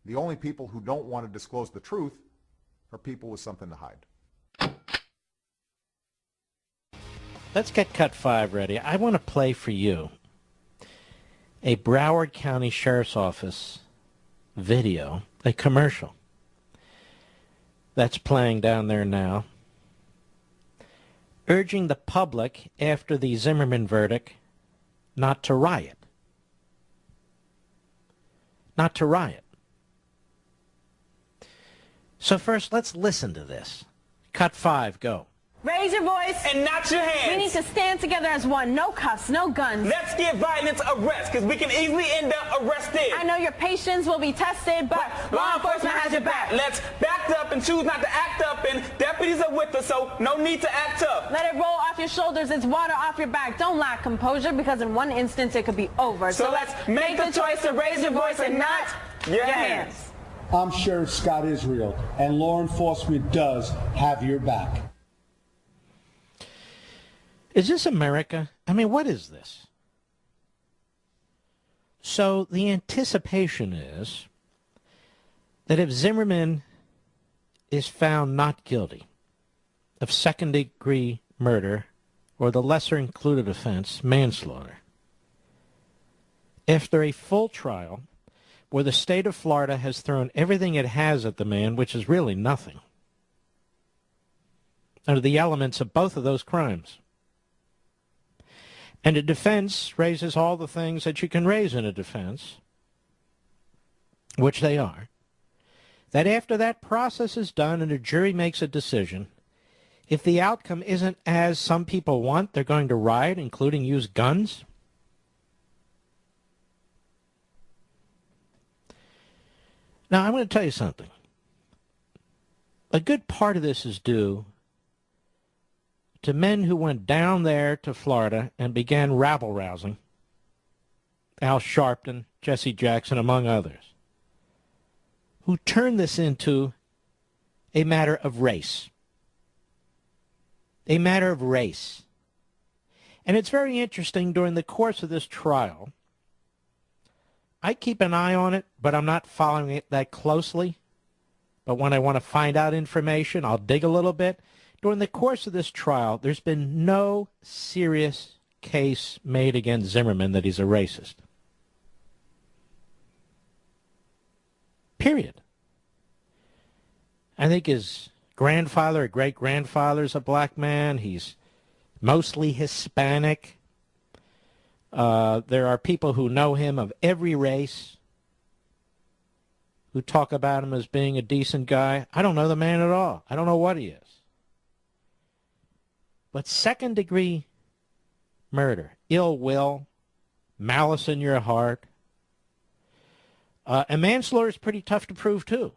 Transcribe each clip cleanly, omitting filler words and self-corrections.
The only people who don't want to disclose the truth are people with something to hide. Let's get Cut 5 ready. I want to play for you a Broward County Sheriff's Office video, a commercial that's playing down there now, urging the public after the Zimmerman verdict not to riot. Not to riot. So first, let's listen to this. Cut 5, go. Raise your voice. And not your hands. We need to stand together as one. No cuffs, no guns. Let's give violence a rest, because we can easily end up arrested. I know your patience will be tested, but law enforcement has your back. Let's back up and choose not to act up, and deputies are with us, so no need to act up. Let it roll off your shoulders. It's water off your back. Don't lack composure, because in one instance it could be over. So let's make the choice to raise your voice and not your hands. I'm Sheriff Scott Israel, and law enforcement does have your back. Is this America? I mean, what is this? So the anticipation is that if Zimmerman is found not guilty of second-degree murder or the lesser-included offense, manslaughter, after a full trial where the state of Florida has thrown everything it has at the man, which is really nothing, under the elements of both of those crimes, and a defense raises all the things that you can raise in a defense, which they are, that after that process is done and a jury makes a decision, if the outcome isn't as some people want, they're going to riot, including use guns. Now, I'm going to tell you something. A good part of this is due to men who went down there to Florida and began rabble-rousing, Al Sharpton, Jesse Jackson, among others, who turned this into a matter of race. A matter of race. And it's very interesting, during the course of this trial, I keep an eye on it, but I'm not following it that closely. But when I want to find out information, I'll dig a little bit. During the course of this trial, there's been no serious case made against Zimmerman that he's a racist. Period. I think his grandfather or great-grandfather is a black man. He's mostly Hispanic. There are people who know him of every race who talk about him as being a decent guy. I don't know the man at all. I don't know what he is. But second-degree murder, ill will, malice in your heart, and manslaughter is pretty tough to prove, too.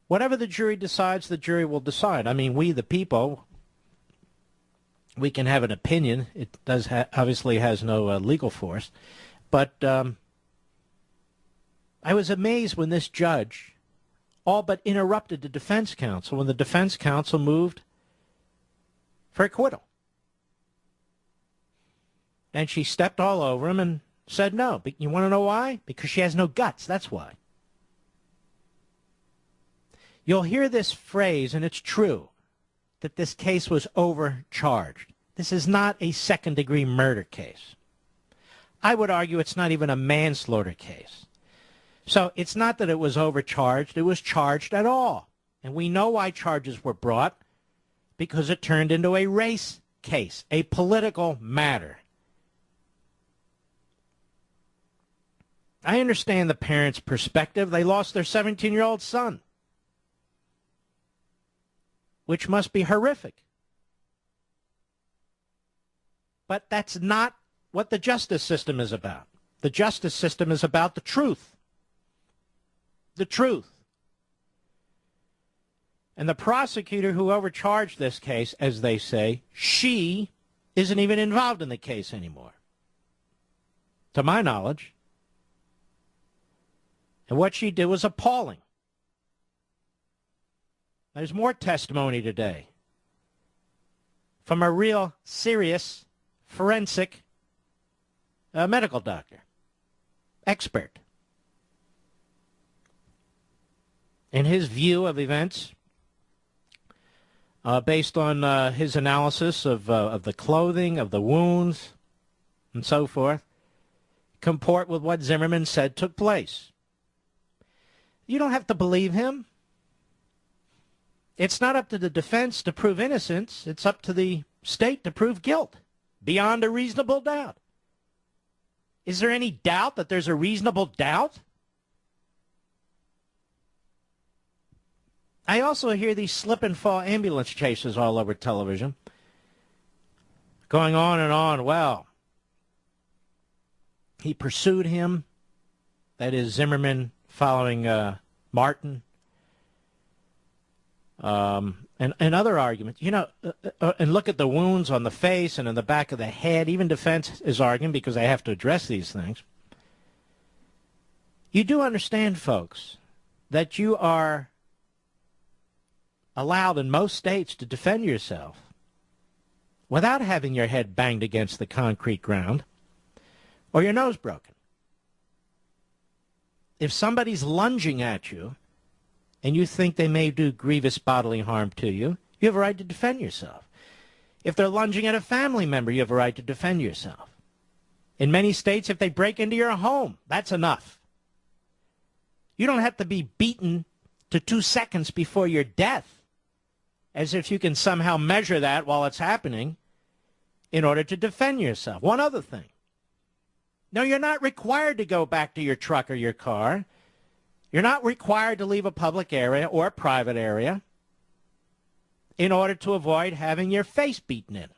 Whatever the jury decides, the jury will decide. I mean, we, the people, we can have an opinion. It does obviously has no legal force. But I was amazed when this judge all but interrupted the defense counsel when the defense counsel moved for acquittal. And she stepped all over him and said no. But you want to know why? Because she has no guts. That's why. You'll hear this phrase, and it's true, that this case was overcharged. This is not a second-degree murder case. I would argue it's not even a manslaughter case. So it's not that it was overcharged. It was charged at all. And we know why charges were brought, because it turned into a race case, a political matter. I understand the parents' perspective. They lost their 17-year-old son, which must be horrific. But that's not what the justice system is about. The justice system is about the truth. The truth. And the prosecutor who overcharged this case, as they say, she isn't even involved in the case anymore, to my knowledge. And what she did was appalling. There's more testimony today from a real serious forensic medical doctor, expert. in his view of events, based on his analysis of the clothing, of the wounds, and so forth, comport with what Zimmerman said took place. You don't have to believe him. It's not up to the defense to prove innocence. It's up to the state to prove guilt beyond a reasonable doubt. Is there any doubt that there's a reasonable doubt? I also hear these slip and fall ambulance chases all over television, going on and on. Well, he pursued him, that is Zimmerman following Martin, and other arguments. You know, and look at the wounds on the face and in the back of the head. Even defense is arguing because they have to address these things. You do understand, folks, that you are allowed in most states to defend yourself without having your head banged against the concrete ground or your nose broken. If somebody's lunging at you and you think they may do grievous bodily harm to you, you have a right to defend yourself. If they're lunging at a family member, you have a right to defend yourself. In many states, if they break into your home, that's enough. You don't have to be beaten to 2 seconds before your death, as if you can somehow measure that while it's happening in order to defend yourself. One other thing. No, you're not required to go back to your truck or your car. You're not required to leave a public area or a private area in order to avoid having your face beaten in.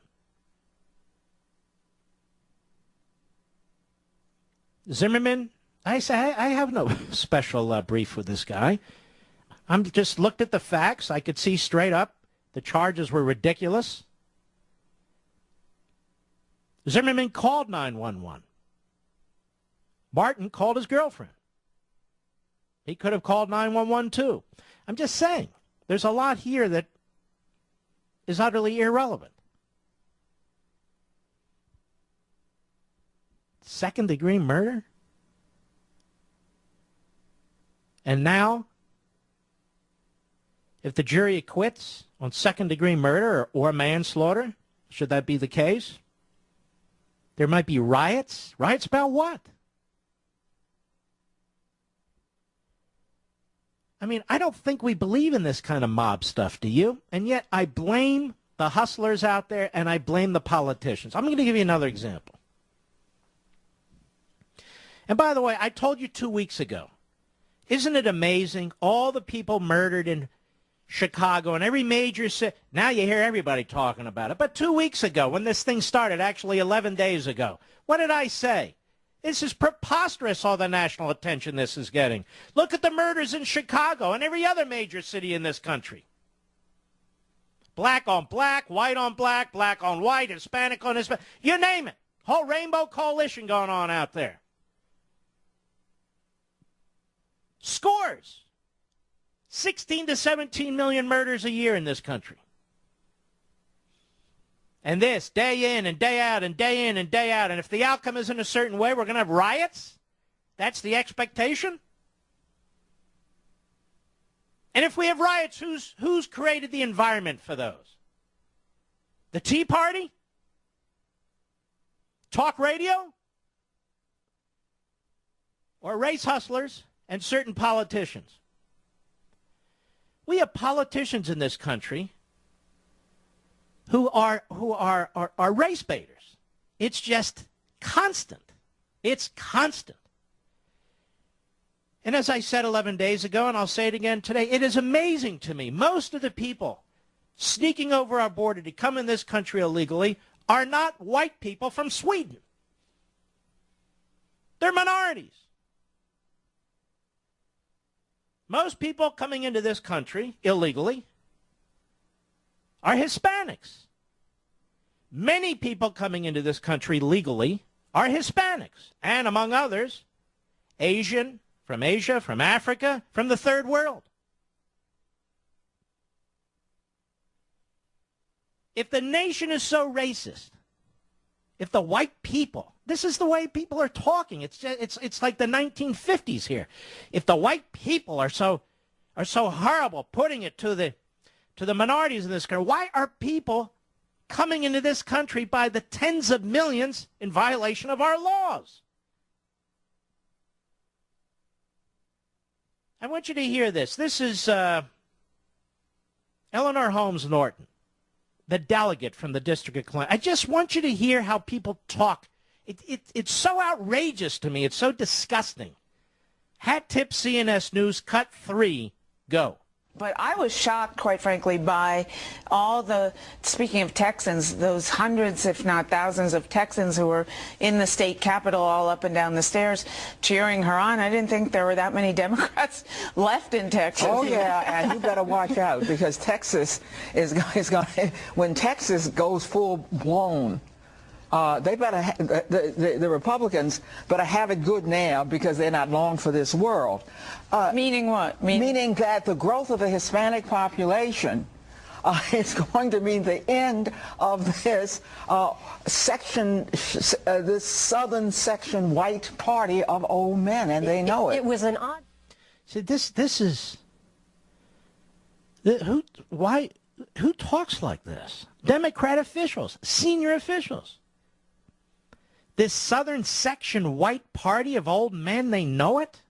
Zimmerman, I say I have no special brief with this guy. I'm just looked at the facts. I could see straight up the charges were ridiculous. Zimmerman called 911. Martin called his girlfriend. He could have called 911 too. I'm just saying, there's a lot here that is utterly irrelevant. Second-degree murder? And now, if the jury acquits on second-degree murder or manslaughter, should that be the case, there might be riots. Riots about what? I mean, I don't think we believe in this kind of mob stuff, do you? And yet I blame the hustlers out there and I blame the politicians. I'm going to give you another example. And by the way, I told you 2 weeks ago, isn't it amazing all the people murdered in Chicago and every major city? Now you hear everybody talking about it. But 2 weeks ago, when this thing started, actually 11 days ago, what did I say? This is preposterous, all the national attention this is getting. Look at the murders in Chicago and every other major city in this country. Black on black, white on black, black on white, Hispanic on Hispanic. You name it. Whole rainbow coalition going on out there. Scores. 16 to 17 million murders a year in this country. And this, day in and day out and day in and day out. And if the outcome isn't a certain way, we're going to have riots? That's the expectation? And if we have riots, who's created the environment for those? The Tea Party? Talk radio? Or race hustlers and certain politicians? We have politicians in this country who are race baiters. It's just constant. It's constant. And as I said 11 days ago, and I'll say it again today, it is amazing to me. Most of the people sneaking over our border to come in this country illegally are not white people from Sweden. They're minorities. Most people coming into this country illegally are Hispanics. Many people coming into this country legally are Hispanics, and among others, Asian, from Asia, from Africa, from the third world. If the nation is so racist, if the white people, this is the way people are talking. It's like the 1950s here. If the white people are so are so horrible, putting it to the minorities in this country. Why are people coming into this country by the tens of millions in violation of our laws? I want you to hear this. This is Eleanor Holmes Norton, the delegate from the District of Columbia. I just want you to hear how people talk. It's so outrageous to me. It's so disgusting. Hat tip CNS News, cut 3, go. But I was shocked, quite frankly, by all the, speaking of Texans, those hundreds, if not thousands of Texans who were in the state capitol all up and down the stairs cheering her on. I didn't think there were that many Democrats left in Texas. Oh, yeah, and you better watch out because Texas is going when Texas goes full-blown, they better the Republicans better have it good now because they're not long for this world. Meaning what? Meaning that the growth of the Hispanic population is going to mean the end of this section, this southern section white party of old men, and they know it. It was an odd. See, this is who talks like this? Democrat officials, senior officials. This southern section white party of old men, they know it?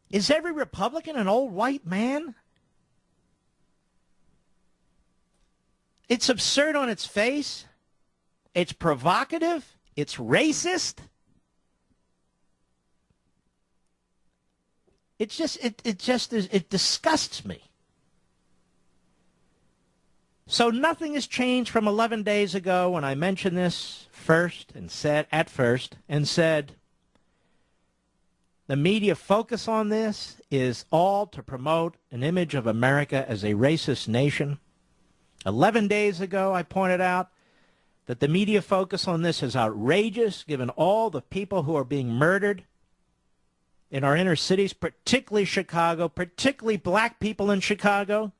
Is every Republican an old white man? It's absurd on its face. It's provocative. It's racist. It disgusts me. So nothing has changed from 11 days ago when I mentioned this first and said the media focus on this is all to promote an image of America as a racist nation. 11 days ago, I pointed out that the media focus on this is outrageous, given all the people who are being murdered in our inner cities, particularly Chicago, particularly black people in Chicago,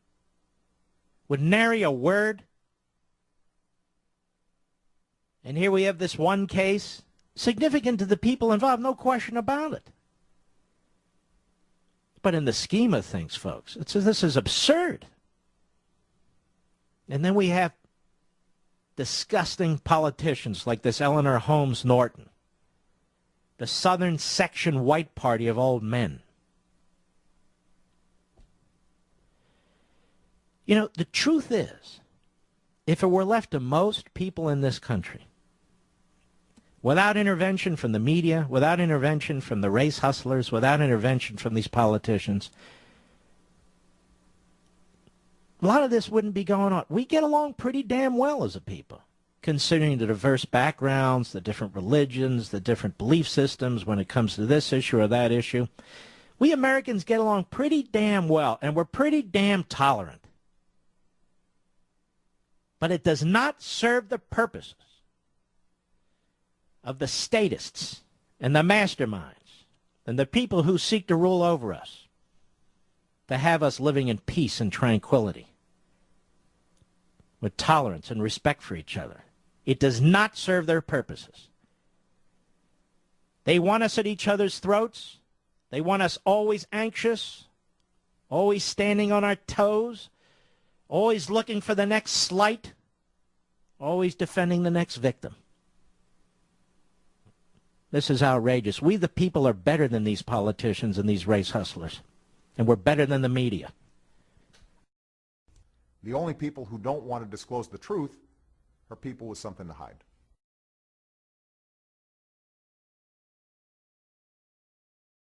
with nary a word. And here we have this one case, significant to the people involved, no question about it. But in the scheme of things, folks, this is absurd. And then we have disgusting politicians like this Eleanor Holmes Norton, the southern section white party of old men. You know, the truth is, if it were left to most people in this country, without intervention from the media, without intervention from the race hustlers, without intervention from these politicians, a lot of this wouldn't be going on. We get along pretty damn well as a people, considering the diverse backgrounds, the different religions, the different belief systems when it comes to this issue or that issue. We Americans get along pretty damn well, and we're pretty damn tolerant. But it does not serve the purposes of the statists and the masterminds and the people who seek to rule over us, to have us living in peace and tranquility with tolerance and respect for each other. It does not serve their purposes. They want us at each other's throats. They want us always anxious, always standing on our toes, always looking for the next slight, always defending the next victim. This is outrageous. We the people are better than these politicians and these race hustlers, and we're better than the media. The only people who don't want to disclose the truth are people with something to hide.